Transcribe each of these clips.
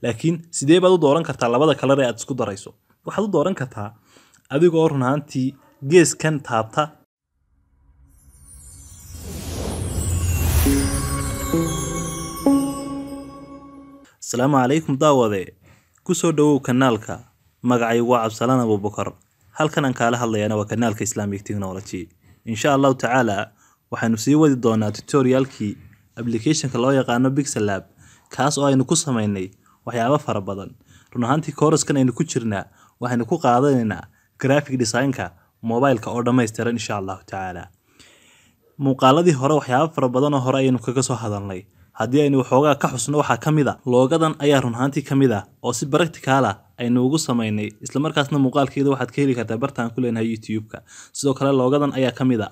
laakiin sidee baad u dooran kartaa labada kalar ee aad isku darayso waxaad u dooran kartaa adigoo run ahaantii geeskan taabta السلام عليكم داوده kusoo dhawow kanaalka magacaygu waa Cabsalaan Abubakar halkan aan kala hadlayana waa kanaalka Islamic Technology insha Allah ta'ala waxaanu sii wadi doonaa tutorialkii application-ka loo yaqaan Pixel Lab kaas oo aynu ku sameynay waxyaabo fara badan run ahaantii course-kan aynu ku jirnaa waxaanu ku qaadanaynaa graphic design-ka mobile-ka oo dhameystiran insha Allah ta'ala muuqaaladii hore waxyaabo fara badan oo hore aynu kaga soo hadalnay haddii aynu waxoogaa ka xusno waxa kamid ah loogadan ayaa run ahaantii kamid ah oo si practical ah aynu ugu sameynay isla markaasna muuqaalkeeda waxaad ka heli kartaa bartaan ku leenahay YouTube-ka sidoo kale loogadan ayaa kamid ah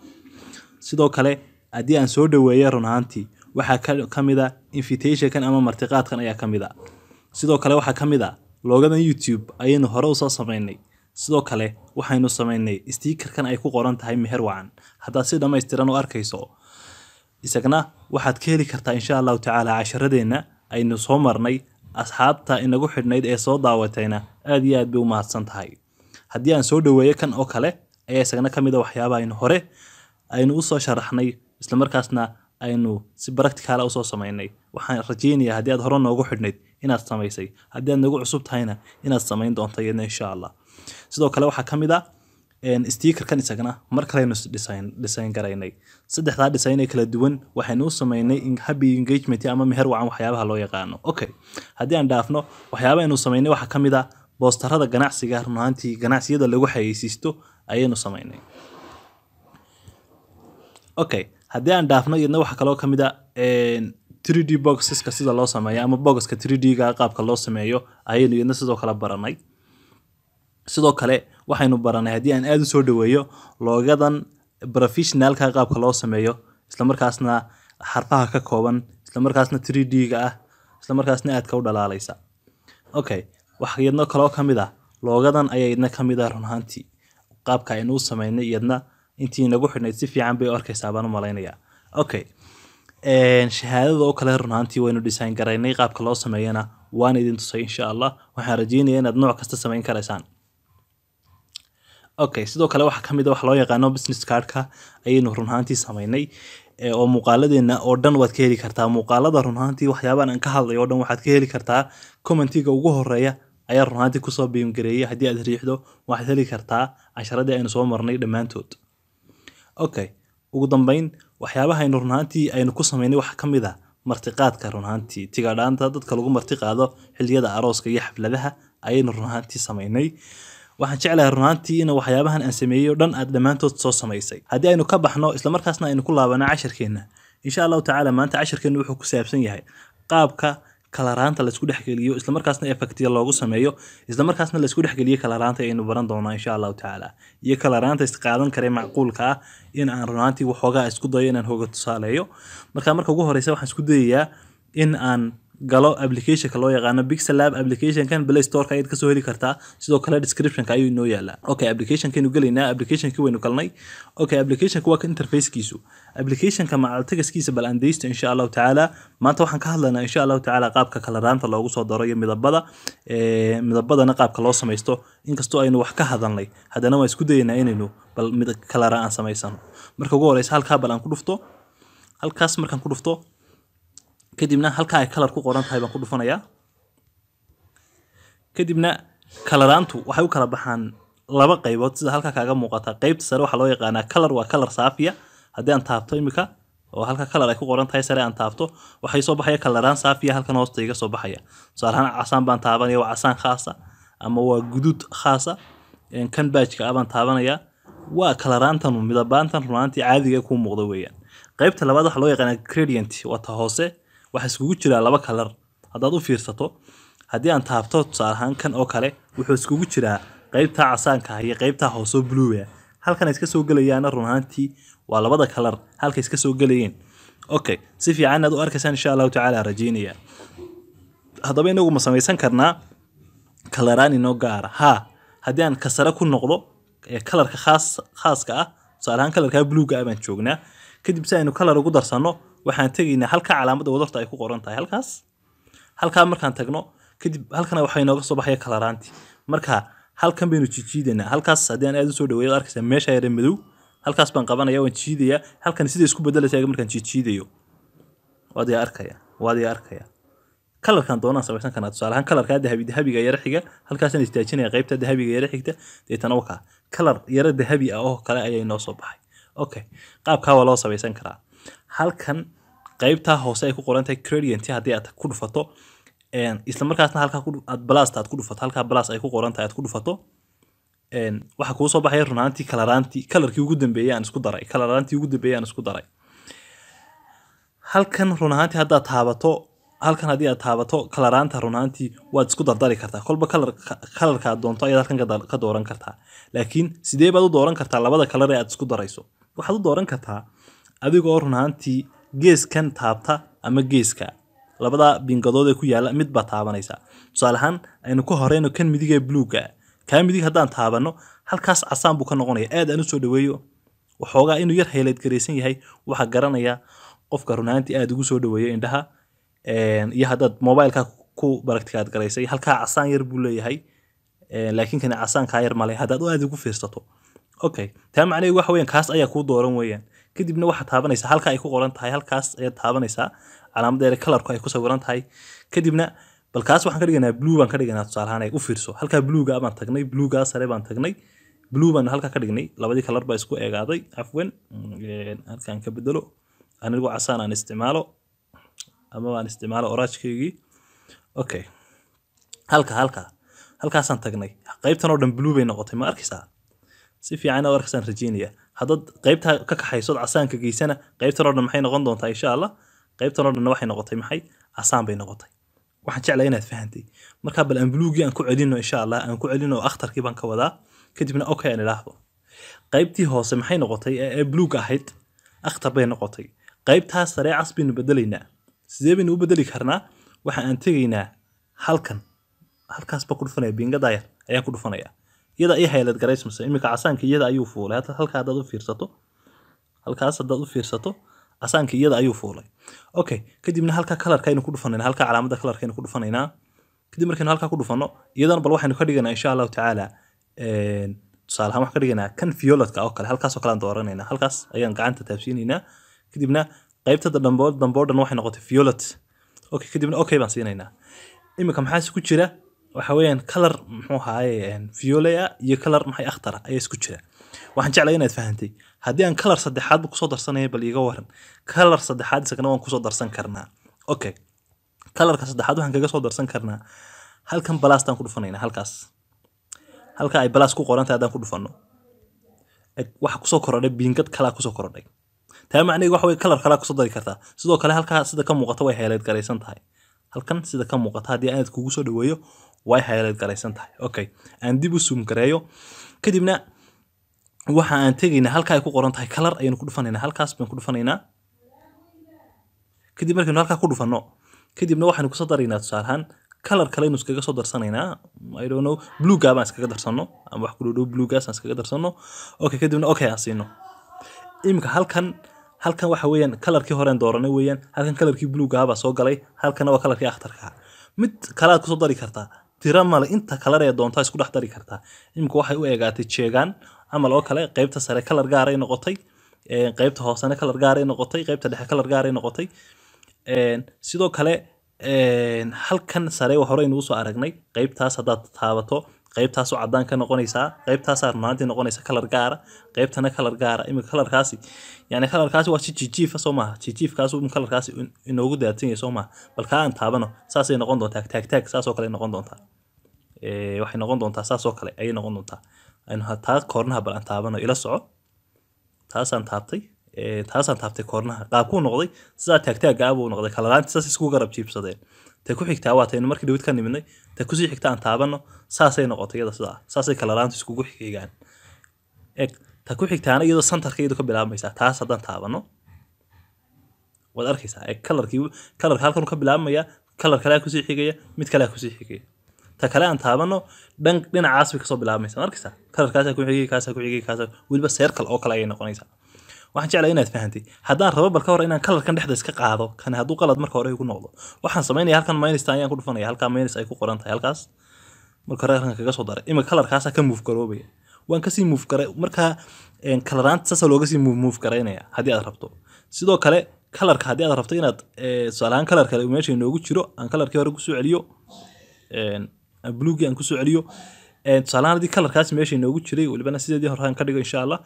sidoo kale haddii aan soo dhaweeyo run ahaantii waxa kamid ah invitation-kan ama martiqaadkan ayaa kamid ah sidoo kale waxa kamid ah loogadan YouTube ayaynu hore u soo sameynay sidoo kale waxaynu sameynay sticker-kan ay ku qoran tahay meher wacan hadda si dhameystiran u arkayso isagna waxaad ka heli kartaa insha Allah ta'ala casharadeenna aynu soo marnay asxaabta inagu xidhnayd ee soo daawatayna aad iyo aad bay u mahadsan tahay haddii aan soo dhaweeyo kan oo kale ayaa isagna kamid ah waxyaabaha aynu hore aynu u soo sharaxnay isla markaasna aynu si practical ah u soo sameynay waxaan rajaynayaa haddii aad hore noogu xidhnayd inaad sameysay haddii aad nagu cusub tahayna inaad sameyn doonto iyadna insha Allah sidoo kale waxa kamid ah sticker-kan isagana mar kale aynu design garaynay saddexda design ee kala duwan waxaynu u sameynay happy engagement ama meher wacan waxyaabaha loo yaqaan okay haddii aan dhaafno waxyaabaha aynu sameynay waxa kamid ah boosterada ganacsiga run ahaantii ganacsiyada lagu xayeysiisto ayaynu sameynay okay haddii aan dhaafno iyadna waxa kale oo kamid ah 3D boxes-ka sida loo sameeyo ama boxka 3D-ga qaabka loo sameeyo ayaynu iyadna sidoo kale baranay sidoo kale waxaynu baranay haddii aan aad u soo dhaweeyo loogadan professional-ka qaabka loo sameeyo isla markaasna xarfaha ka kooban isla markaasna 3D-ga ah isla markaasna aad ka u dhalaalaysa okay waxa iyadna kale oo kamid ah loogadan ayaa iyadna kamid ah run ahaantii qaabka aynu u sameynay iyadna intii nagu xidhnayd si fiican bay u arkaysaa baan u malaynayaa okay shahaadada oo kale run ahaantii waynu design garaynay qaabka loo sameeyana waan idin tusay insha Allah waxaan rajaynayaa inaad nooc kasta sameyn karaysaan okay sidoo kale waxa kamid ah wax loo yaqaan business card-ka ayaynu run ahaantii sameynay oo muuqaaladeena oo dhan waad ka heli kartaa muuqaalada run ahaantii waxyaabahan aan ka hadlay oo dhan waxaad ka heli kartaa commentiga ugu horeeya ayaa run ahaantii kusoo beam gareeyay haddii aad riixdo waxaad heli kartaa casharadii aynu soo marnay dhammaantood okay ugu dambeyn waxyaabaha aynu run ahaantii aynu ku sameynay waxa kamid ah martiqaadka run ahaantii tigadhaanta dadka lagu martiqaado xilliyada arooska iyo xafladaha ayaynu run ahaantii sameynay waxaan jeclahay run ahaantii in waxyaabahan aan sameeyo dhan aad dhammaantood soo sameysay haddii aynu ka baxno isla markaasna aynu ku laabano casharkeena insha Allah ta'ala maanta casharkeenu wuxuu ku saabsan yahay qaabka kalaraanta la isku dhexgeliyo isla markaasna effectiga loogu sameeyo isla markaasna la isku dhexgeliyo kalaraanta aynu baran doonaa insha Allah ta'ala iyo kalaraanta is qaadan kare macquulka ah in aan run ahaantii waxoogaa isku dayo inaan hooga tusaaleeyo marka ugu horeysa waxaan isku dayayaa in aan galo application-ka loo yaqaan Pixel Lab application-kan Play Store-ka aad ka soo heli kartaa sidoo kale description-ka ayuu inoo yaalaa okay application-kanu galeynaa application-kii waynu galnay okay application-ku waa ka interface-kiisu application-ka macaltegaskiisa bal andeysto insha Allah ta'ala maanta waxaan ka hadlaynaa insha Allah ta'ala qaabka kalaraanta loogu soo daro iyo midabadana qaabka loo sameysto inkastoo aynu wax ka hadalnay haddana waan isku dayaynaa inaynu bal mid kalara aan sameysano marka ugu horeysa halkaa bal aan ku dhufto halkaas markaan ku dhufto kadibna halka ay color ku qoran tahay baan ku dhufanayaa kadibna kalaraantu waxay u kala baxaan laba qaybood sida halka kaaga muuqata qaybta sare waxa loo yaqaanaa color waa color saafiya haddii aan taabto imika oo halka color ay ku qoran tahay sare aan taabto waxay soo baxaya kalaraan saafiya halkan hoosta iga soo baxaya tusaalahaan casaan baan taabanaya waa casaan khaasa ama waa guduud khaasa kan badge-ka baan taabanaya waa kalaraantan midabaantan runaantii caadiga ku muuqda weeyaan qaybta labaad waxa loo yaqaanaa gradient waa ta hoose waxa iskugu jira laba kalar hadaad u fiirsato haddii aan taabto tusaalahaan kan oo kale wuxuu iskugu jiraa qaybta casaanka iyo qaybta hoose blue halkan iska soo galayaan run ahaantii waa labada kalar halka iska soo galayeen okay si fiican aad u arkaysaan insha Allah ta'ala rajaynaya hadaba inagu ma sameysan karnaa kalaraan inoo gaar ha haddii aan kasara ku noqdo kalarka khaaska ah tusaalahaan kalarka blue-ga baan joognaa kadib si aynu kalar ugu darsano waxaan tagaynaa halka calaamadda wadarta ay ku qoran tahay halka markaan tagno kadib halkan waxay nooga soo baxaya kalaraanti marka halkan baynu jiijiideynaa halkaas haddii aan aad u soo dhaweeyo arkaysa meesha yar madow halkaas baan qabanaya waan jiidaya halkan sida isku bedelaysa markaan jiijiidayo waad arkaya kalarkan doonaan samaysan karnaa tusaale ahaan kalarka dahabiga yara xiga halkaasaan istaajinaya qaybta dahabiga yara xigta deetana wakaa kalar yara dahabi ah oo kale ayay noo soo baxay okay qaabkaa waa loo samaysan karaa halkan qaybtaa hoose ay ku qoran tahay gradient haddii aad ku dhufato isla markaasna halkaa aad blast aad ku dhufato halkaa blast ay ku qoran tahay aad ku dhufato waxa kuu soo baxaya runaantii kalarkii ugu dambeeyay aan isku daray halkan runaantii haddaad taabato halkan haddii aad taabato kalaraanta runaantii waad isku dardari kartaa kolba kalarka aad doonto ayaad halkan ka dooran kartaa laakiin sidee baad u dooran kartaa labada kalar ee aad isku darayso waxaad u dooran kartaa adigoo runaantii geeskan taabta ama geeska labada bingadood ee ku yaala mid baad taabanaysaa tusaale ahaan aynu ku horeyno kan midig ee bluega kaa midig haddaan taabano halkaas casaan buu ka noqonaya aad aan u soo dhaweeyo waxoogaa inuu yar highlight garaysan yahay waxaa garanaya qofka runaantii aad ugu soo dhaweeyo indhaha iyo haddaad mobileka ku baragtikaad garaysay halkaa casaan yar buu leeyahay laakiin kan casaan kaa yar malay haddaad aad ugu fiirsato okay taa macnaheedu waxa weeyaan kaas ayaa kuu dooran weeyaan kadibna waxaad taabanaysaa halka ay ku qoran tahay halkaas ayaad taabanaysaa calaamadeeda kalarku ay ku sawiran tahay kadibna bal kaas waxaan ka dhiganaa blue baan ka dhiganaa tusaale ahaan ay u fiirso halkaa bluega baan tagnay bluega sare baan tagnay blue baan halka ka dhignay labadii kalar baa isku eegaaday afwan halkaan ka bedelo anigu casaan aan isticmaalo ama waan isticmaalo orange-keygii okay halkaasaan tagnay qaybtan oo dhan blue bay noqotay ma arkaysaa si fiican oo arkaysaan rajeynaya haddaad qaybta ka kaxayso casaanka geysana qaybtan oo dhan maxay noqon doontaa insha Allah qaybtan oo dhan waxay noqotay maxay casaan bay noqotay waxaan jeclahay inaad fahantay marka bal aan bluegi aan ku celino insha Allah aan ku celino akhtarkii baan ka wadaa kadibna okay aan ilaahdo qaybtii hoose maxay noqotay ee bluega ahayd akhtar bay noqotay qaybtaas sare cas baynu bedelaynaa sidee baynu u bedeli karnaa waxa aan tegaynaa halkaas ba ku dhufanaya bingada yar ayaa ku dhufanaya iyada ay highlight garaysmayso imika casaanka iyada ayuu fuulay halka haddaad u fiirsato halkaas haddaad u fiirsato casaanka iyada ayuu fuulay okay kadibna halka kalarka aynu ku dhufanaynaa halka calaamada kalarka aynu ku dhufanaynaa kadib markaynu halka ku dhufano iyadana bal waxaynu ka dhiganaa insha Allah tacaala tusaale ahaan waxaan ka dhiganaa kan violetka oo kale halkaas oo kale aan dooranaynaa halkaas ayaan gacanta taabsiinaynaa kadibna qaybta damboodhan waxay noqotay violet okay kadibna okay baan siinaynaa imika maxaa ku jira waxa weeyaan color muxuu ahaayay violet iyo color maxay akhtar ay isku jira waxaan jeclahay inaad fahantay haddii aan color saddexaad ku soo darsanayo bal iga waran color saddexaad isagana waan ku soo darsan karnaa okay colorka saddexaad waxaan kaga soo darsan karnaa halkan balastaan ku dhufanaynaa halka ay balas ku qoran tahay haddaan ku dhufano waxa ku soo korodhay bingad kala ku soo korodhay taa macnaheedu waxa way color kala ku soo dari kartaa sidoo kale halka sida ka muuqata way highlight garaysan tahay halkan sida ka muuqata haddii aad kugu soo dhaweeyo way highlight garaysan tahay okay aan dib u zoom gareeyo kadibna waxa aan tegaynaa halka ay ku qoran tahay color ayaynu ku dhufanaynaa halkaas baan ku dhufanaynaa kadib markaynu halka ku dhufano kadibna waxaynu ku soo daraynaa tusaale ahaan color kale aynu iskaga soo darsanaynaa I don't know blue ga baan iskaga darsano ama wax ku dhow blue gas aan iskaga darsano okay kadibna okay aan siino imika halkan waxa weeyaan kalarkii hore aan dooranay weeyaan halkan kalarkii bluega baa soo galay halkan waa kalarkii akhtarka mid kala ku soo dari kartaa tira male inta kalar ee doonta isku dhex dari kartaa imika waxay u eegaatay jeegan amal oo kale qaybta sare kalar gaar ay noqotay qaybta hoosena kalar gaar ay noqotay qaybta dhexe kalar gaar ay noqotay sidoo kale halkan sare waxa hore inuu soo aragnay qaybtaas hadaad taabato qaybtaas oo cadaan ka noqonaysa qaybtaas armaanti noqonaysa kalar gaar qaybtana kalar gaar imika kalarkaasi yani kalarkaasi waa si jijiif Soomaa jijiifkaas uu kalarkaasi inoogu daadsan Soomaa balka aan taabano saasay noqon doontaa taag saas oo kale noqon doontaa waxay noqon doontaa saas oo kale ay noqon doontaa aynu hataa koornaha bal aan taabano ila soco taasaan taabtay koornaha qaabku noqday sida taag gaab uu noqday kalaraanti saas isku garab jiibsadeen ta ku xigtaa waa taynu markii dawid ka nimidnay ta ku sii xigta aan taabano saasay noqotay iyada sida saasay kalaraanti isku xigaan ta ku xigtaana iyada centerka iyada ka bilaabmaysa taas haddaan taabano wad arkaysaa kalarka halkan ka bilaabmaya kalar kale ku sii xigaya mid kale ku sii xigaya ta kale aan taabano dhinacaas ka soo bilaabmaysa arkaysaa kalarkaas ku xigay kaas waliba circle oo kale ay noqonaysaa waxaan jeclahay inaad fahantay haddaan rabo bal ka hor inaan kalarkan dhexda iska qaado kan hadduu qalad marka hore igu noqdo waxaan sameynaya halkan minus ayaan ku dhufanaya halka minus ay ku qoran tahay halkaas marka hore halkan kaga soo daray imika kalarkaas ka move garoobaya waan kasii move garay marka kalaraanta saas looga sii move garaynaya haddii aad rabto sidoo kale kalarka haddii aad rabto inaad tusaalahaan kalar kale meesha inoogu jiro aan kalarkii hore kusoo celiyo bluegi aan kusoo celiyo tusaalahaan haddii kalarkaas meesha inoogu jiray walibana sideedii hore aan ka dhigo insha allah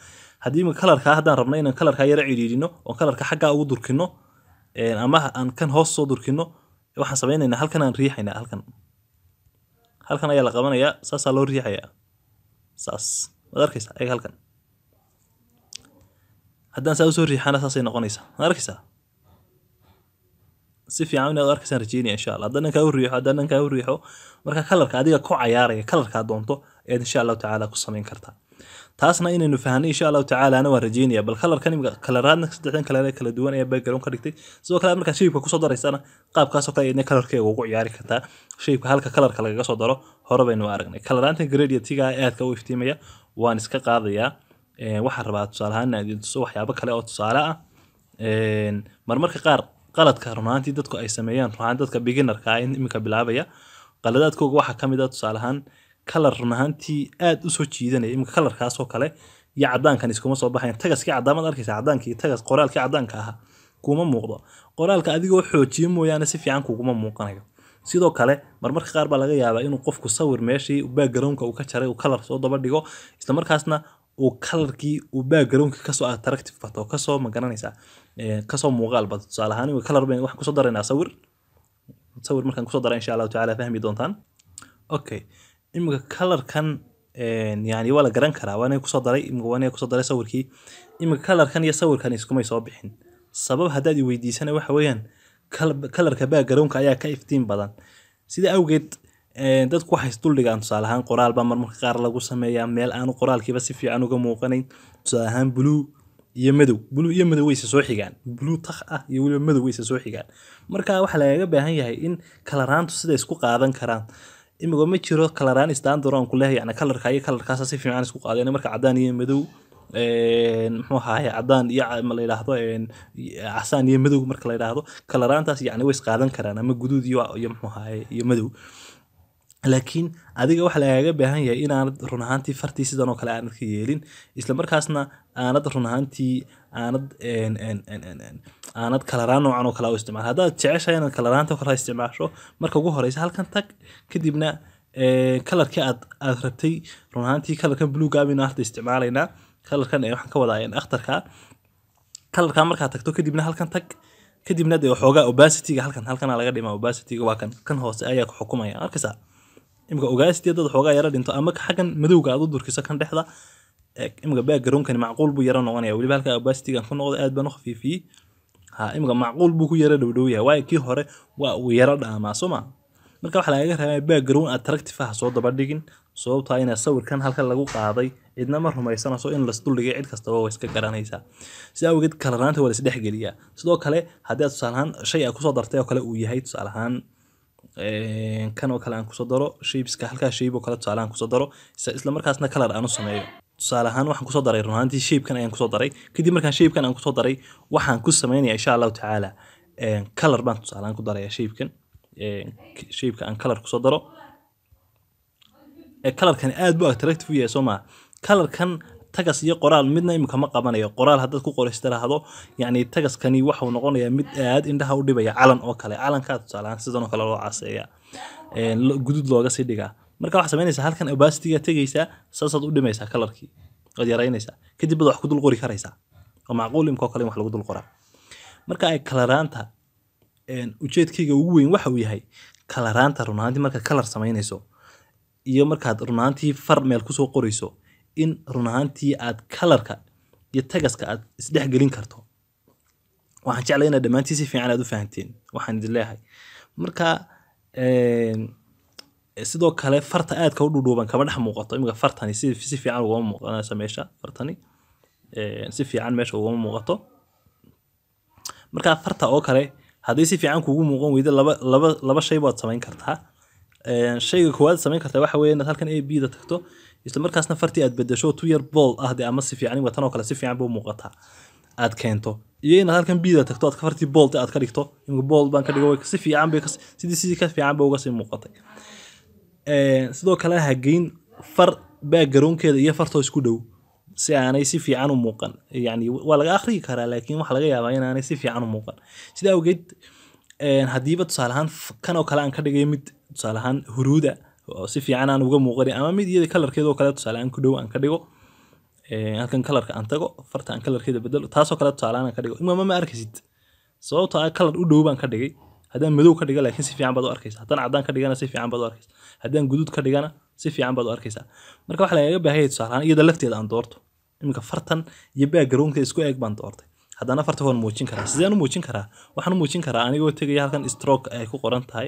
haddii imika kalarkaa haddaan rabno inaan kalarkaa yara ciriirino oo kalarka xaggaa ugu durkino ama aan kan hoos soo durkino waxaan sameynaynaa halkan aan riixaynaa halkan ayaa la qabanayaa saasaa loo riixayaa saas waad arkaysaa ayaga halkan haddaan saa usoo riixana saasay noqonaysaa waad arkaysaa si fiican inaad arkaysaan rajeynaya insha allah haddaan kaa u riixo marka kalarka adiga ku cayaaraya kalarkaa doonto ayaad insha allahu tacaala ku samayn kartaa taasna inaynu fahanay insha allahu tacaala ana waan rajeynaya bal kalarkan imika kalaraadna saddexdan kalar kala duwan ayaa background ka dhigtay sidoo kale markaa shaybka kusoo daraysana qaabkaasoo kale ayadna kalarkeega ugu ciyaari kartaa shaybka halka kalarka lagaga soo daro hore baynu aragnay kalaraanta gradient-iga aadka u iftiimaya waan iska qaadayaa waxaan rabaa tusaalahaan inaan idin tuso waxyaabo kale oo tusaale ah marmarka qaar qaladka runaantii dadku ay sameeyaan runaantii dadka beginnerka ah imika bilaabaya qaladaadkooga waxaa ka mid ah tusaalahaan kalar runaantii aad u soo jiidanaya imika kalarkaasoo kale iyo cadaankan iskuma soo baxayn tagaskii cadaamad arkaysa cadaankii tagas qoraalkii cadaanka ahaa kuma muuqdo qoraalka adigoo xoojiyo mooyaane si fiican kuguma muuqanayo sidoo kale marmarka qaar baa laga yaabaa inuu qofku sawir meeshii backgroundka uu ka jaray uu kalar soo daba dhigo isla markaasna uu kalarkii uu backgroundka kasoo attractive bato kasoo magaranaysaa kasoo muuqaal bato tusaale ahaan kalar bayn waxaan kusoo daraynaa sawir markaan kusoo dara insha allahu tacaala fahmi doontaan okay imika kalarkan yani waa la garan karaa waana kusoo daray sawirkii imika kalarkan iyo sawirkan iskumay soo bixin sabab haddaad i weydiisana waxa weeyaan kalarka backgroundka ayaa ka iftiin badan sida awgeed dadku waxay isduldhigaan tusaale ahaan qoraal baa marmarka qaar lagu sameeyaa meel aanu qoraalkiiba si fiican uga muuqanayn tusaale ahaan blue iyo madow way soo xigaan blue takh ah iyo weliba madow way soo xigaan marka waxa lagaga baahan yahay in kalaraantu sida isku qaadan karaan imika ma jiro kalaraan standard aan ku leeyahay yani kalarka iyo kalarkaas si fiican isku qaadeen marka cadaan iyo madow muxuu ahaay cadaan iyo la yiraahdo casaan iyo madow marka la yiraahdo kalaraantaas yani way is qaadan karaan ama guduud iyo muxuu ahaay iyo madow laakiin adiga waxa lagaga baahan yahay inaanad run ahaantii fartii sidan oo kale aanad ka yeelin isla markaasna aanad run ahaantii aanad kalaraan noocan oo kale u isticmaal haddaad jeceshahay inaad kalaraanta oo kale isticmaasho marka ugu horeysa halkan tag kadibna kalarkii aad rabtay run ahaantii kalarkan bluega baynu hadda isticmaalaynaa kalarkan waxaan ka wadaa akhtarka kalarka markaad tagto kadibna halkan tag kadibna dee waxoogaa opacity-ga halkan laga dhimaa opacity-ga waa kan hoose ayaa ku xukumaya arkaysaa imika opacity dad waxoogaa yara dhinto ama xaggan madowga aad u durkiso kan dhexda imika background-kani macquul buu yara noqonaya weliba halka opacity-ga ku noqdo aad baan u khafiifiyey imika macquul buu ku yara dhowdhow yahay waayo kii hore waa uu yara dhaamaa sooma marka waxaa lagaga rabaa background attractive ah soo daba dhigin sababtaa inaa sawirkan halkan lagu qaaday cidna ma rumaysanayso in lasduldhigay cid kastaba waa iska garanaysaa si awgeed kalaraanta waa laisdhexgeliyaa sidoo kale haddii aad tusaalahaan shay aad kusoo dartay oo kale uu yahay tusaalahaan kan oo kale aan kusoo daro shapeska halkaa shape oo kale tusaalahaan kusoo daro isla markaasna kalar aan u sameeyo tusaale ahaan waxaan kusoo daray runaantii shapekan ayaan kusoo daray kadib markaan shapekan aan kusoo daray waxaan ku sameynaya insha allahu tacaala kalar baan tusaalahaan ku daraya shapeka aan kalar kusoo daro kalarkan aad buu attractive u yahay soo maa kalarkan tagas iyo qoraal midna imika ma qabanayo qoraal haddaad ku qoristiraahdo yani tagaskani waxau noqonayaa mid aad indhaha u dhibaya calan oo kale calankaa tusaalahaan sidan oo kale loo caseeya guduud looga sii dhigaa marka waxaad samaynaysaa halkan opacity-ga tegaysaa saasaad u dhimaysaa kalarkii waad yaraynaysaa kadib baad wax ku dul qori karaysaa oo macquul imika oo kale in wax lagu dul qoraa marka ay kalaraanta ujeedkayga ugu weyn waxa uu yahay kalaraanta runaantii markaad kalar samaynayso iyo markaad runaantii far meel kusoo qorayso in runaantii aad kalarka iyo tagaska aad isdhexgelin karto waxaan jeclay inaad dhammaantii si fiican aad u fahanteen waxaan idin leeyahay marka sidoo kale farta aadka u dhudhuuban kama dhex muuqato imika fartani si fiican ugama muuqanaysa meesha fartani si fiican meesha ugama muuqato marka farta oo kale haddii si fiican kuugu muuqan weydo laba shay baad samayn kartaa shayga koowaad samayn kartaa waxa weeye inaad halkan a b da tagto isla markaasna fartii aad bedesho tu yar bold ah dee ama si fiican imika tan oo kale si fiican buu muuqataa aad keento iyo inaad halkan bida tagto aad ka farti bolt aad ka dhigto in bolt baan ka dhigo way si fiican bay sidii ka fiican bay uga sii muuqatay sidoo kale hageyn far background-keeda iyo farto isku dhow si aanay si fiican u muuqan yani waa laga akhri karaa laakiin waxa laga yaabaa inaanay si fiican u muuqan sida awgeed hadiiba tusaale ahaan kan oo kale aan ka dhigay mid tusaale ahaan huruuda oo si fiican aan uga muuqan ama mid iyada kalarkeeda oo kale tusaale aan ku dhow aan ka dhigo halkan kalarka aan tago farta aan kalarkeeda bedelo taasoo kale tusaale aan ka dhigo ma arkaysid sababtoo ah kalar u dhow baan ka dhigay haddaan madow ka dhiga laakiin si fiican baad u arkaysaa haddaan caddaan ka dhigana si fiican baad u arkaysaa haddaan guduud ka dhigana si fiican baad u arkaysaa marka waxa lagaga baahan yahay tusaale ahaan iyada lafteeda aan doorto iminka fartan iyo background-ka isku eeg baan doortay haddana farta waan muujin karaa sideen u muujin karaa waxaan u muujin karaa anigoo tegaya halkan stroke ay ku qoran tahay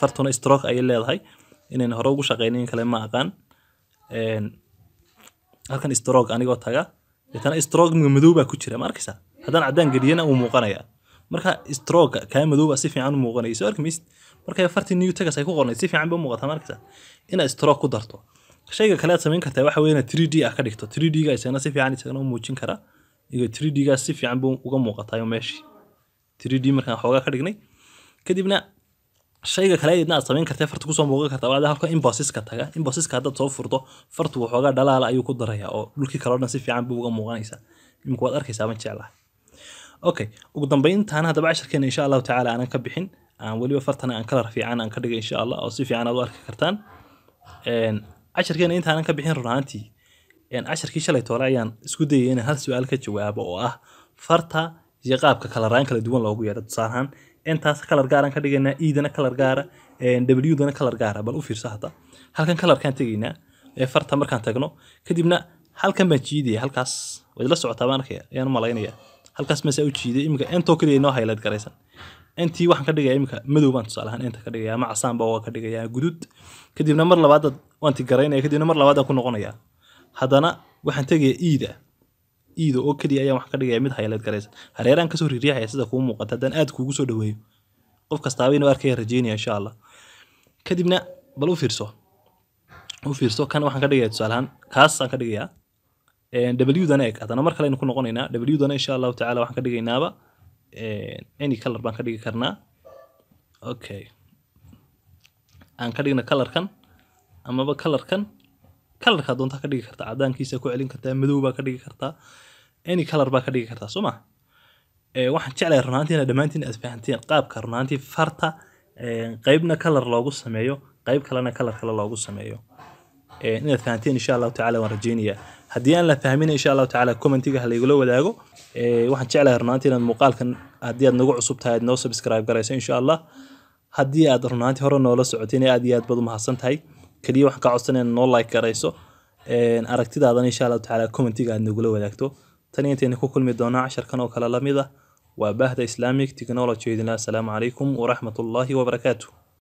fartuna stroke ay leedahay inaan hore ugu shaqeynin kale ma aqaan halkan stroke anigoo taga intana stroke madow baa ku jira ma arkaysaa haddaan caddaan geliyana uu muuqanayaa marka stroke ka madow baa si fiican u muuqanayso arkaysid marka farti new text ay ku qornay si fiican baa muuqataa ma arkaysaa ina stroke ku darto shayga kale aad samayn kartaa waxa weeyna 3D ah ka dhigto 3D ga isagana si fiican isagana u muujin karaa iyo 3D ga si fiican buu uga muuqataa meeshii 3D markaan xoogaa ka dhignay kadibna shayga kale aad samayn kartaa farta ku soo muuqan kartaa waa halka inboxes-ka taga inboxes-ka hadda soo furto fartu waxoogaa dhalaala ayuu ku darayaa oo dhulkii kale oo dhan si fiican buu uga muuqanaysaa imku waad arkaysaa ma jeclahay okay ugu dambeyntaan hadaba casharkeena insha Allah taala aanan ka bixin aan waliba fartana aan kala fiican aan ka dhigay insha Allah oo si fiican aad u arki kartaan casharkeena intaanan ka bixin runaantii casharkii shalay toole ayaan isku dayay inaan hal su'aal ka jawaabo oo ah farta iyo qaabka kalaraan kala duwan loogu yeero tusaale ahaan intaas kalar gaar aan ka dhigaynaa e-dana kalar gaara w-dana kalar gaara bal u fiirso hadda halkan kalarkaan tegaynaa farta markaan tagno kadibna halkan baan jiidaya halkaas way la socotaa baan arkaya ayaan u malaynayaa halkaas ma saa u jiiday imika intoo kaliya inoo highlight garaysan intii waxaan ka dhigayaa imika madow baan tusaale ahaan inta ka dhigayaa ama casaan baa ka dhigayaa guduud kadibna mar labaad waan tigaraynaya kadibna mar labaad aan ku noqonayaa haddana waxaan tegayaa iida oo kaliya ayaan wax ka dhigayaa mid highlight garaysan hareeraan kasoo riixaya sida kuu muuqata haddaan aad kuugu soo dhaweeyo qof kastaaba inuu arkaya rajeynaya insha Allah kadibna bal u fiirso kan waxaan ka dhigayaa tusaale ahaan kaas aan ka dhigayaa w-dana eeg haddana mar kale aynu ku noqonaynaa w-dana insha Allah taala waxaan ka dhigaynaaba any color baan ka dhigi karnaa okay aan ka dhigna kalarkan amaba kalarka doonta ka dhigi kartaa cadaankiisa ku celin kartaa madow baa ka dhigi kartaa any color baa ka dhigi kartaa soo ma waxaan jeclahay runaantii inaad dhammaantiin aad fahanteen qaabka runaantii farta qaybna color loogu sameeyo qayb kalena color kale loogu sameeyo inaad fahanteen insha Allah taala waan rajeynayaa haddii aan la fahmin insha Allah taala commentiga ha laygula wadaago waxaan jeclahay runaantii inaad muuqaalkan haddii aad nagu cusub tahay aad noo subscribe garayso insha Allah haddii aad runaantii hore noola socoteen aad iyo aad baad u mahadsan tahay kaliya waxaan ka codsanayaa noo like garayso aragtidaadana insha Allah taala commentiga aad nagula wadaagto tan intayna ku kulmi doonaa casharkan oo kale lamid ah waa Bahda Islamic Technology. Assalamu alaykum wa rahmatullahi wa barakatuh.